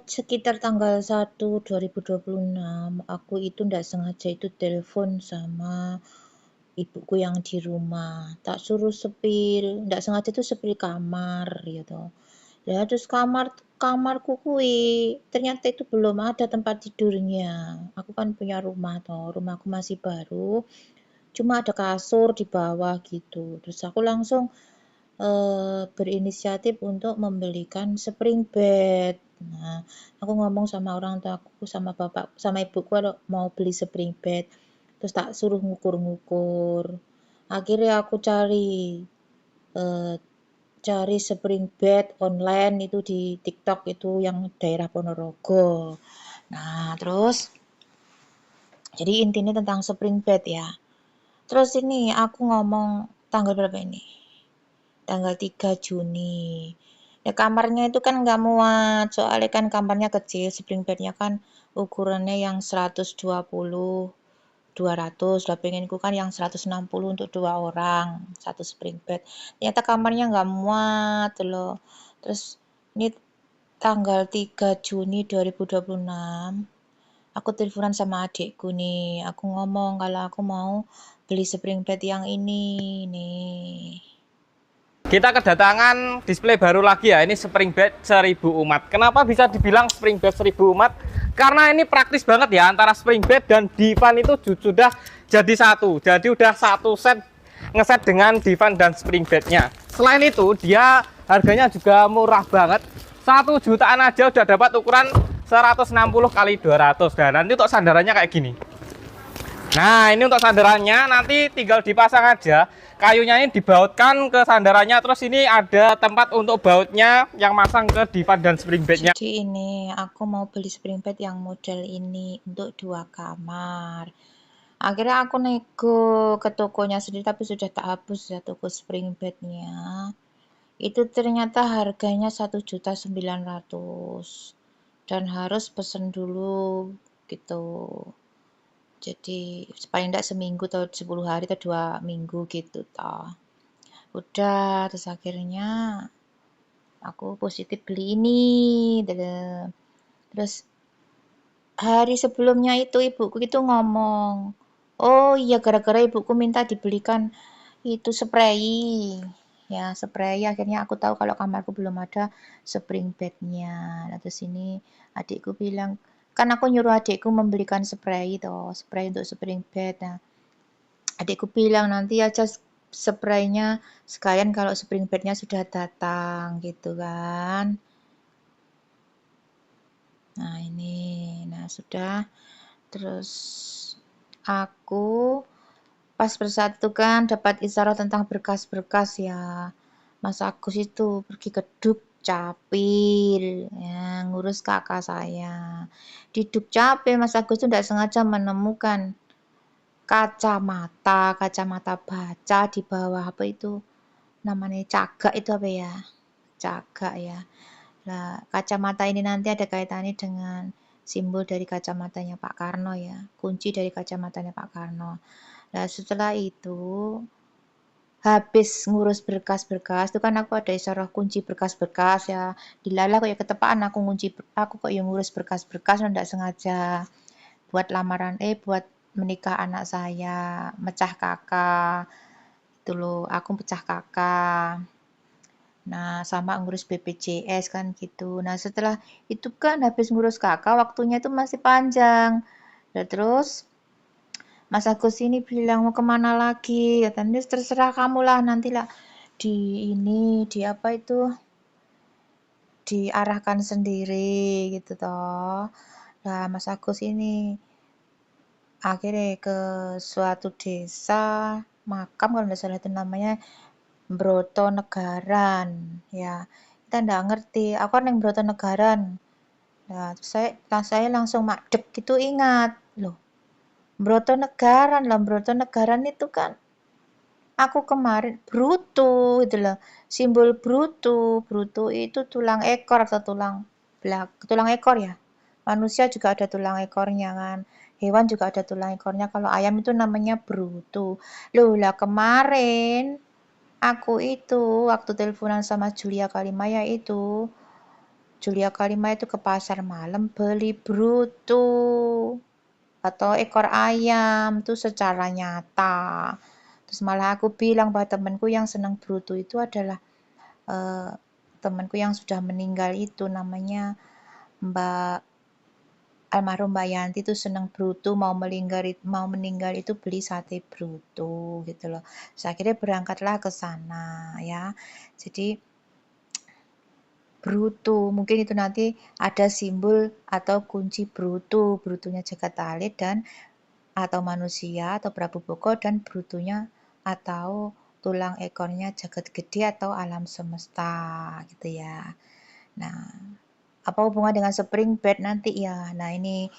Sekitar tanggal 1 2026 aku itu ndak sengaja itu telepon sama ibuku yang di rumah, tak suruh sepil, ndak sengaja tuh sepil kamar gitu. Lah terus kamarku kuwi ternyata itu belum ada tempat tidurnya. Aku kan punya rumah toh, rumahku masih baru, cuma ada kasur di bawah gitu. Terus aku langsung berinisiatif untuk membelikan spring bed. Nah, aku ngomong sama orang tuaku, sama bapak, sama ibuku kalau mau beli spring bed. Terus tak suruh ngukur-ngukur. Akhirnya aku eh, cari spring bed online itu di TikTok itu yang daerah Ponorogo. Nah, terus jadi intinya tentang spring bed ya. Terus ini aku ngomong tanggal berapa ini? Tanggal 3 Juni. Ya kamarnya itu kan nggak muat, soalnya kan kamarnya kecil, spring bednya kan ukurannya yang 120 200, lah pengenku kan yang 160 untuk 2 orang, satu spring bed. Ternyata kamarnya nggak muat loh. Terus ini tanggal 3 Juni 2026, aku teleponan sama adikku nih. Aku ngomong kalau aku mau beli spring bed yang ini nih. Kita kedatangan display baru lagi ya, ini spring bed 1000 umat. Kenapa bisa dibilang spring bed 1000 umat? Karena ini praktis banget ya, antara spring bed dan divan itu sudah jadi satu. Jadi udah satu set ngeset dengan divan dan spring bednya. Selain itu dia harganya juga murah banget. 1 jutaan aja udah dapat ukuran 160 kali 200. Dan nanti untuk sandarannya kayak gini. Nah, ini untuk sandarannya nanti tinggal dipasang aja. Kayunya ini dibautkan ke sandarannya, terus ini ada tempat untuk bautnya yang masang ke divan dan spring bednya. Jadi ini aku mau beli spring bed yang model ini untuk 2 kamar. Akhirnya aku nego ke tokonya sendiri, tapi sudah tak hapus ya toko spring bednya. Itu ternyata harganya 1.900.000 dan harus pesen dulu gitu. Jadi paling tidak seminggu atau 10 hari atau 2 minggu gitu toh. Udah, terus akhirnya aku positif beli ini. Terus hari sebelumnya itu ibuku itu ngomong, oh iya gara-gara ibuku minta dibelikan itu spray. Ya, spray akhirnya aku tahu kalau kamarku belum ada spring bednya. Nah, terus ini adikku bilang, kan aku nyuruh adikku membelikan spray toh, spray untuk spring bed. Nah, adikku bilang nanti aja spraynya sekalian kalau spring bednya sudah datang gitu kan. Nah, ini. Nah, sudah. Terus aku pas bersatu kan dapat isyarat tentang berkas-berkas ya. Mas Agus itu pergi ke Dukcapil ya, ngurus kakak saya. Di Dukcapil Mas Agus itu tidak sengaja menemukan kacamata baca di bawah apa itu namanya cagak itu apa ya? Cagak ya. Nah, kacamata ini nanti ada kaitannya dengan simbol dari kacamatanya Pak Karno ya, kunci dari kacamatanya Pak Karno. Nah, setelah itu habis ngurus berkas-berkas itu kan aku ada isyarah kunci berkas-berkas ya. Dilalah kok ya ketepaan aku kok yang ngurus berkas-berkas enggak sengaja buat buat menikah anak saya, mecah kakak. Itu loh, aku pecah kakak. Nah, sama ngurus BPJS kan gitu. Nah, setelah itu kan habis ngurus kakak, waktunya itu masih panjang. Nah, terus Mas Agus ini bilang mau kemana lagi? Katanya terserah kamu lah nanti lah di apa itu diarahkan sendiri gitu toh. Nah, Mas Agus ini akhirnya ke suatu desa makam kalau tidak salah itu namanya Brotonegaran ya. Kita ndak ngerti, aku kan yang Brotonegaran. Nah, saya langsung madep gitu ingat, loh Brotonegaran itu kan aku kemarin brutu gitu loh. Simbol brutu itu tulang ekor atau tulang ekor ya. Manusia juga ada tulang ekornya kan. Hewan juga ada tulang ekornya. Kalau ayam itu namanya brutu. Loh lah kemarin aku itu waktu teleponan sama Julia Kalimaya itu Julia Kalima itu ke pasar malam beli bruto atau ekor ayam tuh secara nyata. Terus malah aku bilang bahwa temanku yang senang bruto itu adalah temanku yang sudah meninggal itu, namanya almarhum Mbak Yanti tuh senang bruto, mau meninggal itu beli sate bruto gitu loh. Terus akhirnya berangkatlah ke sana ya. Jadi bruto, mungkin itu nanti ada simbol atau kunci bruto, brutonya Jagat Alit dan atau manusia atau Prabu Boko, dan brutonya atau tulang ekornya Jagat Gede atau alam semesta gitu ya. Nah, apa hubungan dengan spring bed nanti ya? Nah, ini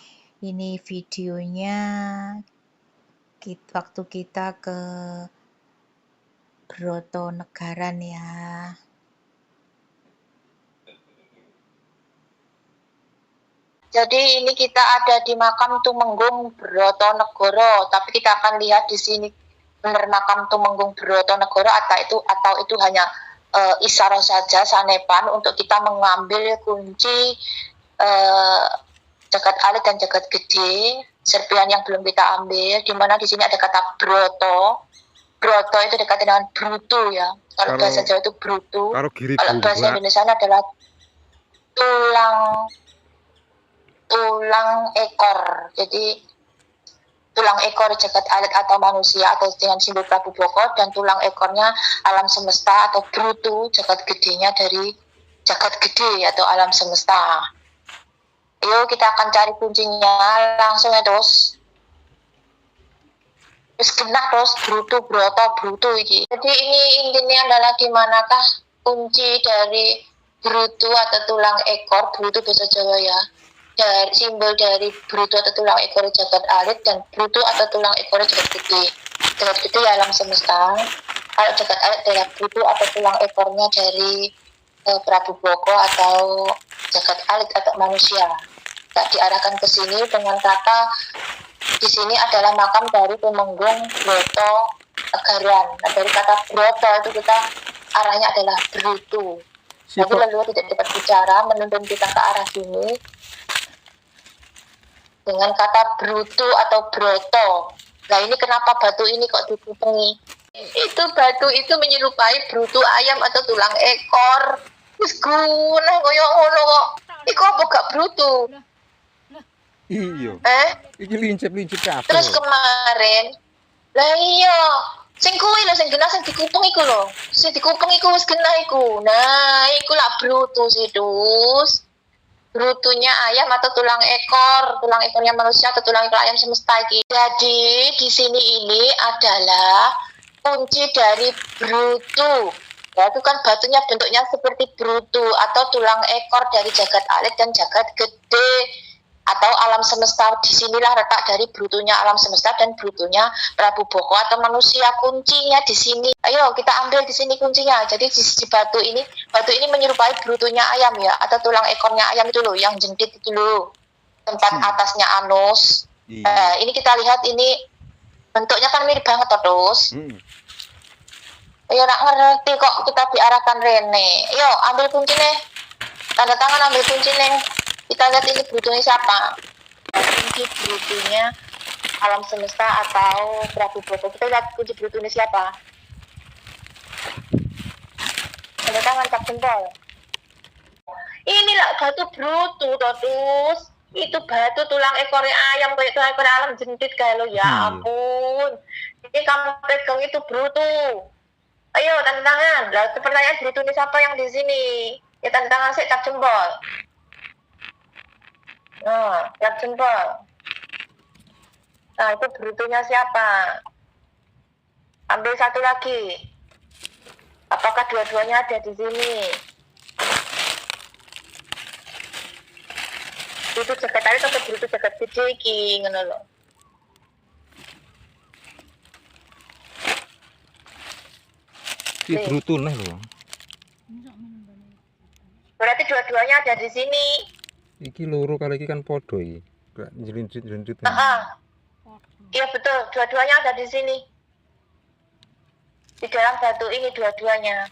videonya waktu kita ke Brotonegaran ya. Jadi ini kita ada di makam Tumenggung Brotonegoro, tapi kita akan lihat di sini benar makam Tumenggung Brotonegoro atau itu hanya isyarat saja, sanepan untuk kita mengambil kunci Jagat Alit dan Jagat Gede, serpian yang belum kita ambil, di mana di sini ada kata broto. Broto itu dekat dengan bruto ya. Kalau bahasa Jawa itu bruto. Kalau bahasa Indonesia adalah tulang ekor. Jadi tulang ekor Jagat Alit atau manusia atau dengan simbol Prabu Boko, dan tulang ekornya alam semesta atau bruto, Jagat Gedenya dari Jagat Gede atau alam semesta. Yuk kita akan cari kuncinya langsung ya terus. Terus kena terus bruto ini. Jadi ini intinya adalah di manakah kunci dari bruto atau tulang ekor, bruto bahasa Jawa ya. Dari simbol dari bruto atau tulang ekor Jagat Alit dan bruto atau tulang ekor Jagat Gede. Jagat Gede ya alam semesta. Kalau Jagat Alit adalah bruto atau tulang ekornya dari Prabu Boko atau Jagat Alit atau manusia. Kita diarahkan ke sini dengan kata di sini adalah makam dari Tumenggung Brotonegaran. Nah, dari kata broto itu kita arahnya adalah bruto. Jadi leluhur tidak dapat bicara, menuntun kita ke arah sini dengan kata bruto atau broto. Nah ini kenapa batu ini kok dikupengi? Itu batu itu menyerupai bruto ayam atau tulang ekor. Wis gunah koyo ngono kok. Iku apa gak bruto? Iya. Iki lincip-lincip kabeh. Terus kemarin, lah iya, sing kuwi lho sing genah sing dikupeng iku lho. Sing dikupeng iku wis genah iku. Nah, iku lah bruto sih, Dus. Brutunya ayam atau tulang ekornya manusia atau tulang ekor ayam semesta iki. Jadi di sini ini adalah kunci dari bruto. Ya, itu kan batunya bentuknya seperti bruto atau tulang ekor dari Jagat Alit dan Jagat Gede atau alam semesta. Disinilah letak dari brutonya alam semesta dan brutonya Prabu Boko atau manusia. Kuncinya di sini. Ayo kita ambil di sini kuncinya. Jadi di batu ini menyerupai brutonya ayam ya, atau tulang ekornya ayam itu loh, yang jendit itu loh, tempat atasnya anus. Ini kita lihat ini bentuknya kan mirip banget terus. Ayo nak ngerti kok kita diarahkan Rene. Ayo ambil kuncinya. Tanda tangan ambil kuncinya. Kita lihat ini brutonya siapa? Kunci brutonya alam semesta atau Prabu Boko. Kita lihat kunci brutonya siapa? Tanda tangan cap jempol. Inilah batu bruto terus. Itu batu tulang ekornya ayam kayak tulang ekor alam jendit kayak lo ya ampun. Ini kamu pegang itu bruto. Ayo tanda tangan. Lah pertanyaan brutonya siapa yang di sini? Ya tanda tangan sih cap jempol. Nah, cap jempol. Nah, itu brutonya siapa? Ambil satu lagi. Apakah dua-duanya ada di sini? Itu Jagat Alit atau bruto Jagat Gede iki ngono lho. Iki bruto lah lho. Berarti dua-duanya ada di sini. Iki loro kali iki kan podo iki. Gak jelincit-jelincit. Iya betul, dua-duanya ada di sini. Di dalam batu ini dua-duanya.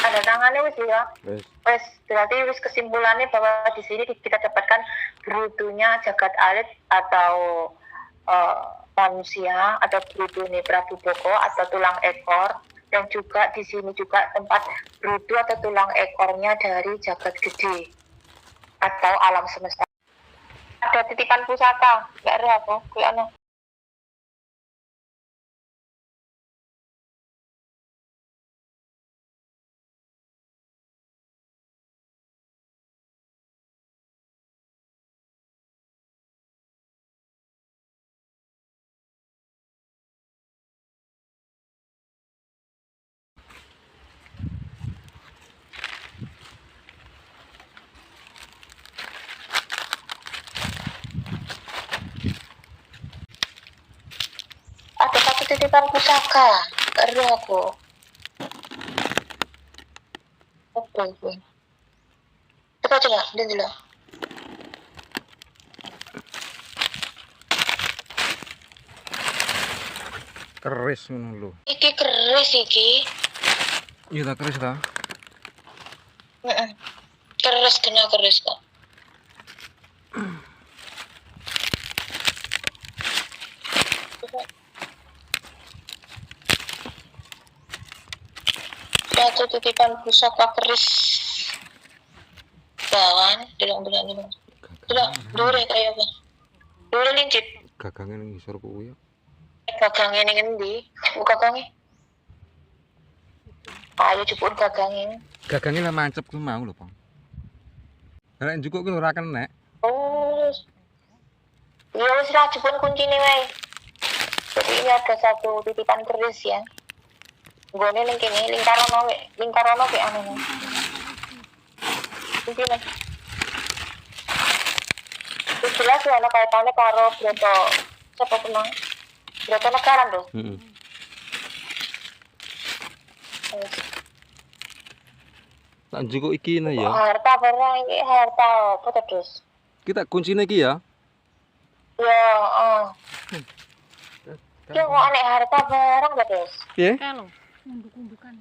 Tanda tanda tangannya wis ya. Wis. Wis berarti wis kesimpulannya bahwa di sini kita dapatkan brutunya jagat alit atau manusia atau brutune Prabu Boko atau tulang ekor, dan juga di sini juga tempat brutu atau tulang ekornya dari jagat gede atau alam semesta. Ada titipan pusaka, nggak ada aku, kuyana. Ada satu titipan pusaka, nggak ada aku. Oke. Coba, dia dulu. Keris ngono lho. Iki keris iki. Iya ta keris ta? Heeh. Keris kena keris kok. Satu titipan pusaka keris. Bawan, bilang. Sudah, dure kayak apa? Dure lincip. Gagange ning ngisor kuwi ya. Gagangnya ning endi? Gagangnya. Ayo cepet gagangnya. Gagange lah mancep ku mau lho, Bang. Nek njukuk ku ora kenek. Oh. Ya wis lah cepet kuncine wae. Jadi ini ada satu titipan keris ya. Gone ning kene lingkarono ke anu. Kuncine. Itu jelas ya ana kaitannya karo Broto. Siapa tenang? Broto Negaran tuh. Heeh. Tak njukuk iki nah ya. Harta barang iki harta apa terus? Kita kuncine iki ya. Ya, Ki kok aneh harta barang terus? Piye? Kalau unduk-undukan.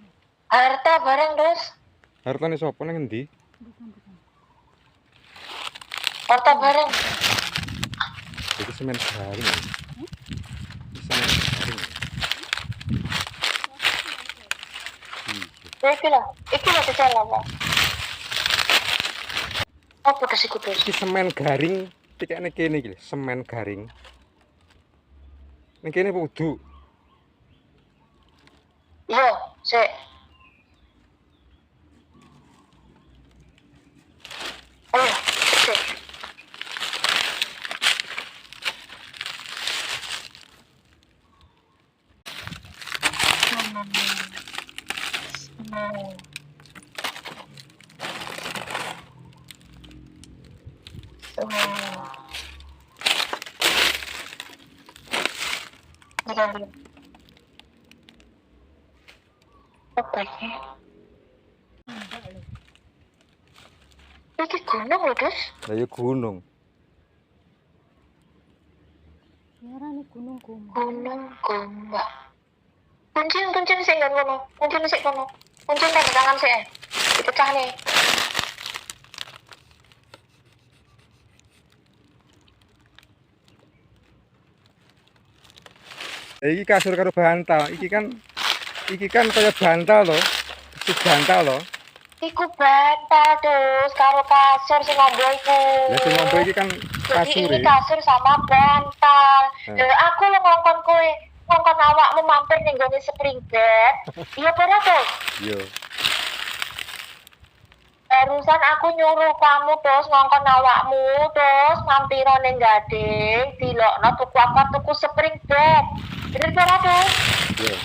Harta barang terus? Hartane sapa nang endi? Harta barang. Iki semen garing. Semen garing. Iki lah jalan apa? Apa terus iku terus? Iki semen garing, tikane kene iki, semen garing. Ning kene apa udu? Iya, sik. Ayo, sik. Apa ini? Iki gunung lho, Dus. Lah ya gunung. Suarane gunung gombak. Gunung gombak. Kuncin sik nang kono. Kuncin sik kono. Kuncin tanda tangan sik. Dipecah nih. Iki kasur karo bantal. Iki kan kaya bantal lho. Kasur bantal lho. Iku bantal, Dus, karo kasur sing ngombo iku. Lah sing ngombe iki kan Jadi kasur. ini kasur sama bantal. Aku lo ngongkon kowe, ngongkon awakmu mampir ning gone spring bed. Iya ora, Dus? Iya. Barusan aku nyuruh kamu terus ngongkon awakmu terus mampir ning Gading, dilokno tuku apa tuku spring bed. Bener ora, Dus? Iya.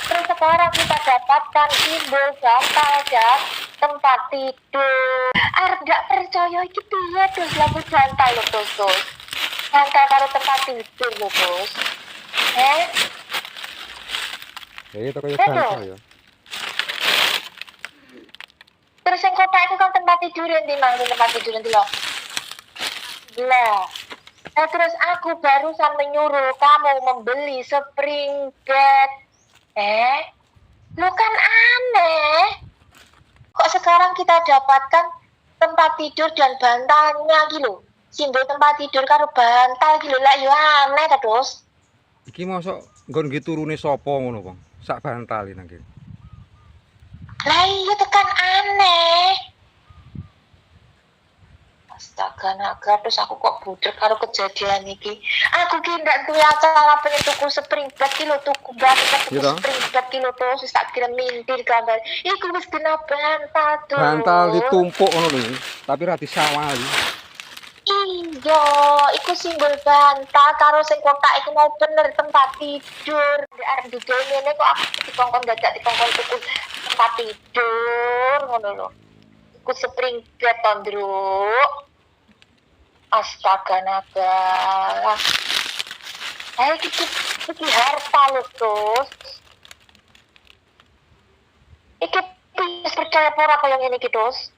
Terus sekarang kita dapatkan simbol bantal dan tempat tidur. Arep ndak percaya iki piye, Dus? Lagu bantal lho, Dus. Bantal karo tempat tidur lho, Dus. Ya itu kaya Betul. bantal ya. Terus yang kotak itu kan tempat tidur yang tempat tidur nanti loh. Lah. Nah, terus aku barusan menyuruh kamu membeli spring bed. Lu kan aneh. Kok sekarang kita dapatkan tempat tidur dan bantalnya gitu. Simbol tempat tidur karo bantal gitu lah ya aneh ta, Dos. Iki mosok nggon nggih turune sapa ngono, Bang? Sak bantali nang kene. Lah iya tekan aneh. Astaga naga, terus aku kok budek karo kejadian iki. Aku ki ndak duwe acara pengen tuku spring bed ki lho, tuku banget tuku Iya toh? spring bed ki lho terus tak kira mintir gambar. Iku wis kena bantal tuh. Bantal ditumpuk ngono lho, tapi ra disawali. Iya, iku simbol bantal karo sing kotak iku mau bener tempat tidur. Di arep didol ngene kok aku dikongkon dadak dikongkon tuku tempat tidur ngono lho. Iku spring bed to, Ndruk. Astaga naga. Iki harta lho, Terus. Iki wis percaya apa ora kaya ngene iki, Dos?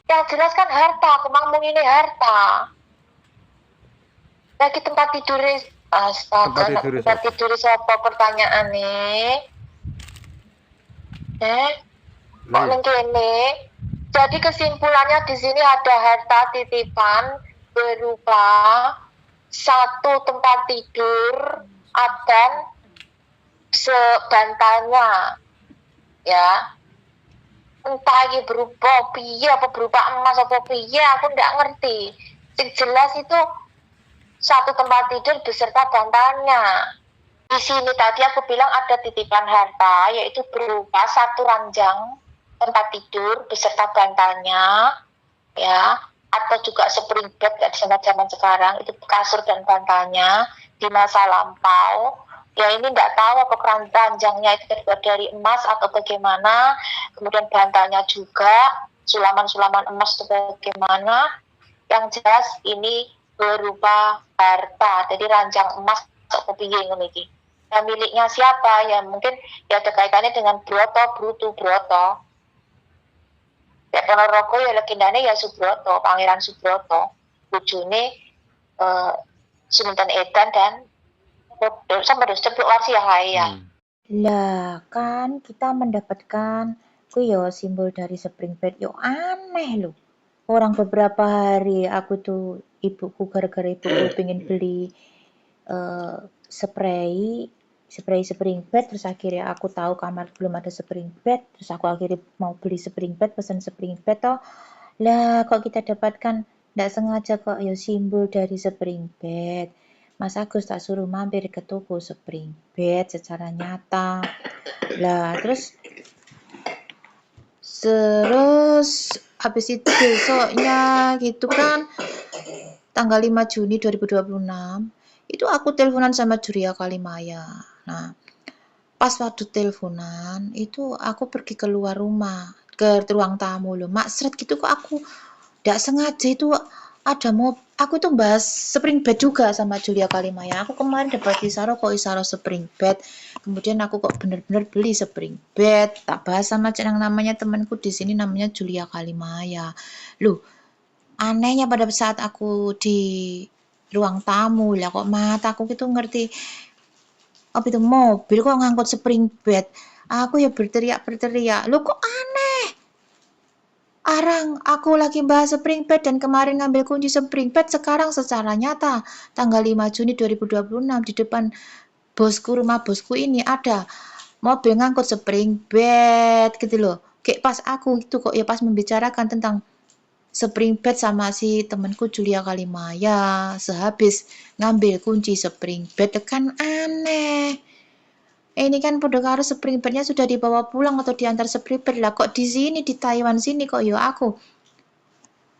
Yang jelas kan harta, aku ngomong ini harta. Lagi tempat tidur, astaga, tempat tidur siapa pertanyaan nih? Kok ning kene? Jadi kesimpulannya di sini ada harta titipan berupa 1 tempat tidur dan sebantalnya, ya. Entah ini berupa piye apa berupa emas apa piye aku ndak ngerti. Yang jelas itu 1 tempat tidur beserta bantalnya. Di sini tadi aku bilang ada titipan harta yaitu berupa 1 ranjang tempat tidur beserta bantalnya, ya, atau juga spring bed kayak di zaman sekarang itu kasur dan bantalnya di masa lampau. Ya ini nggak tahu apa ranjangnya itu terbuat dari emas atau bagaimana, kemudian bantalnya juga sulaman-sulaman emas atau bagaimana. Yang jelas ini berupa harta, jadi ranjang emas atau piye ngono iki. Nah, miliknya siapa? Ya mungkin ya ada kaitannya dengan Broto. Ya Ponorogo ya legendane ya Subroto, Pangeran Subroto. Bojone Sinten Edan dan sampai dos ceplok warsi ya ya. Lah kan kita mendapatkan ku yo simbol dari spring bed yo aneh loh. Orang beberapa hari aku tuh gara-gara ibuku pengen beli spray spring bed, terus akhirnya aku tahu kamar belum ada spring bed, terus aku akhirnya mau beli spring bed, pesan spring bed toh. Lah kok kita dapatkan nggak sengaja kok ya simbol dari spring bed. Mas Agus tak suruh mampir ke toko spring bed secara nyata. Lah terus habis itu besoknya gitu kan tanggal 5 Juni 2026 itu aku teleponan sama Julia Kalimaya. Nah, pas waktu teleponan itu aku pergi keluar rumah ke ruang tamu loh. Mak seret gitu kok aku nggak sengaja itu ada aku tuh bahas spring bed juga sama Julia Kalimaya. Aku kemarin dapat Isaro spring bed. Kemudian aku kok bener-bener beli spring bed. Tak bahas sama yang namanya temanku di sini namanya Julia Kalimaya. Loh, anehnya pada saat aku di ruang tamu lah kok mataku gitu ngerti apa itu mobil kok ngangkut spring bed. Aku ya berteriak, lu kok aneh, arang aku lagi bahas spring bed dan kemarin ngambil kunci spring bed, sekarang secara nyata tanggal 5 Juni 2026 di depan rumah bosku ini ada mobil ngangkut spring bed gitu loh. Kayak pas aku itu kok ya pas membicarakan tentang spring bed sama si temanku Julia Kalimaya sehabis ngambil kunci spring bed kan aneh. Ini kan pada karo spring bednya sudah dibawa pulang atau diantar spring bed lah, kok di sini di Taiwan sini kok yo aku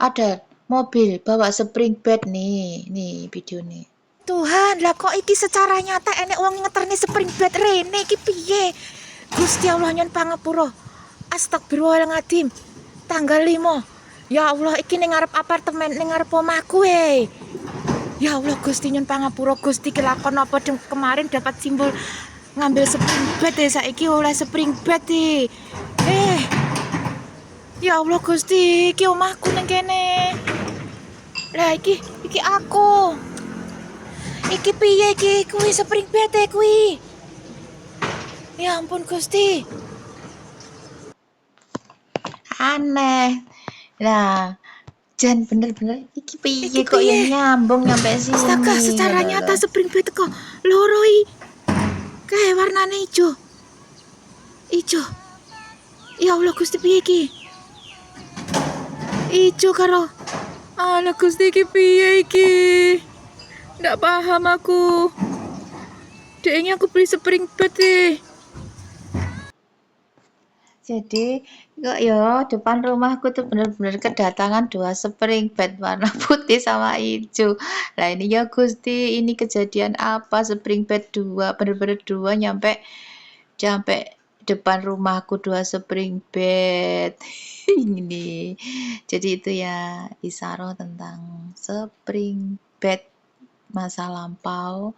ada mobil bawa spring bed nih video nih. Tuhan lah kok iki secara nyata enek wong ngeterni spring bed rene iki piye? Gusti Allah nyon pangapura. Astagfirullahaladzim. Tanggal 5. Ya Allah, iki ning ngarep apartemen, ning ngarep omahku Ya Allah, Gusti nyun pangapura, Gusti kelakon apa kemarin dapat simbol ngambil spring bed saiki oleh spring bed Ya Allah, Gusti, iki omahku ning kene. Lah iki aku. Iki piye iki kuwi spring bed kuwi? Ya ampun Gusti. Aneh. Nah, Jan bener-bener iki piye kok ya nyambung nyampe sini. Astaga, secara ngono nyata lho. spring bed kok loroi. Kayak warnane ijo. Ijo. Ya Allah Gusti piye iki? Ijo karo ala Gusti iki piye iki? Nggak paham aku. Kayaknya aku beli spring bed deh. Jadi kok ya depan rumahku tuh bener-bener kedatangan 2 spring bed warna putih sama hijau. Lah ini ya Gusti, ini kejadian apa spring bed 2, bener-bener 2 nyampe depan rumahku 2 spring bed. Ini. Jadi itu ya Isaro tentang spring bed masa lampau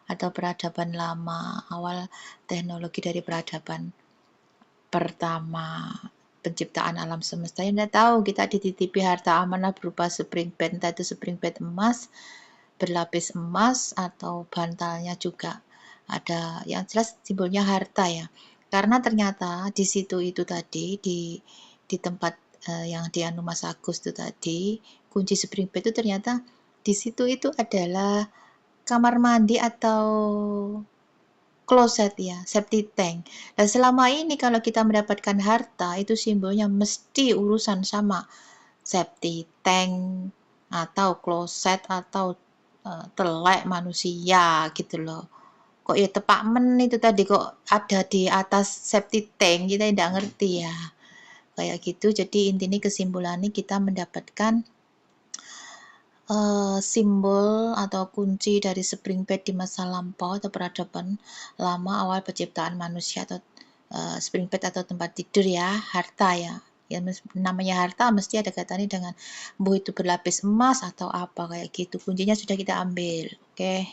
atau peradaban lama, awal teknologi dari peradaban pertama penciptaan alam semesta. Ya nggak tahu, kita dititipi harta amanah berupa spring bed, entah itu spring bed emas, berlapis emas, atau bantalnya juga ada, yang jelas simbolnya harta ya. Karena ternyata di situ itu tadi, di tempat yang di anu Mas Agus itu tadi, kunci spring bed itu ternyata di situ itu adalah kamar mandi atau kloset ya, septic tank. Dan selama ini kalau kita mendapatkan harta itu simbolnya mesti urusan sama septic tank atau kloset atau telek manusia gitu loh. Kok ya tepak men itu tadi kok ada di atas septic tank, kita tidak ngerti ya. Kayak gitu, jadi intinya kesimpulannya kita mendapatkan simbol atau kunci dari spring bed di masa lampau atau peradaban lama awal penciptaan manusia atau spring bed atau tempat tidur ya, harta ya. Ya namanya harta mesti ada kaitannya dengan itu berlapis emas atau apa kayak gitu. Kuncinya sudah kita ambil. Oke.